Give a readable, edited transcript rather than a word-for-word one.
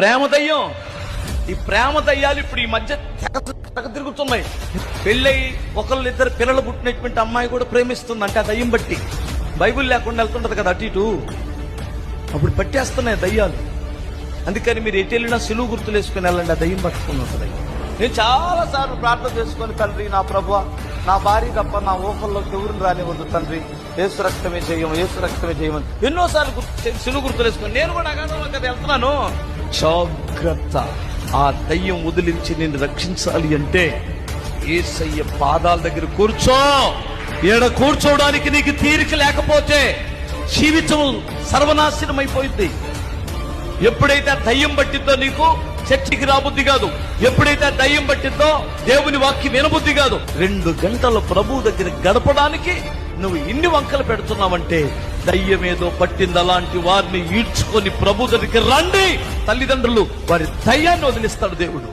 ప్రేమ దయ్యం. ఈ ప్రేమ దయ్యాలు ఇప్పుడు ఈ మధ్య తెగ తిరుగుతున్నాయి. పెళ్ళై ఒకళ్ళిద్దరు పిల్లలు పుట్టినటువంటి అమ్మాయి కూడా ప్రేమిస్తుంది అంటే ఆ దయ్యం బట్టి. బైబిల్ లేకుండా వెళ్తుంటది కదా అటు ఇటు, అప్పుడు పట్టేస్తున్నాయి దయ్యాలు. అందుకని మీరు ఎటు వెళ్ళినా సిలువు గుర్తులు వేసుకుని వెళ్ళండి, ఆ దయ్యం పట్టుకుని ఉంటుంది. నేను చాలా సార్లు ప్రార్థన చేసుకొని, తండ్రి నా ప్రభువా, నా భార్య తప్ప నా ఊహల్లోకి ఎవరిని రానివ్వద్దు తండ్రి, యేసు రక్తమే చేయము, యేసు రక్తమే చేయమని ఎన్నోసార్లు సిలువు గుర్తులు వేసుకొని నేను కూడా అగాధంలో కదా వెళ్తున్నాను. జాగ్రత్త, ఆ దయ్యం వదిలించి నిన్ను రక్షించాలి అంటే యేసయ్య పాదాల దగ్గర కూర్చో. ఈడ కూర్చోవడానికి నీకు తీరిక లేకపోతే జీవితం సర్వనాశనం అయిపోయింది. ఎప్పుడైతే ఆ దయ్యం పట్టిందో నీకు చర్చికి రాబుద్ధి కాదు. ఎప్పుడైతే ఆ దయ్యం పట్టిందో దేవుని వాక్యం వినబుద్ధి కాదు. 2 గంటల ప్రభు దగ్గర గడపడానికి నువ్వు ఇన్ని వంకలు పెడుతున్నావంటే దయ్యం ఏదో పట్టింది. అలాంటి వారిని ఈడ్చుకొని ప్రభు దగ్గరికి రండి. తల్లిదండ్రులు వారి దయ్యాన్ని వదిలిస్తాడు దేవుడు.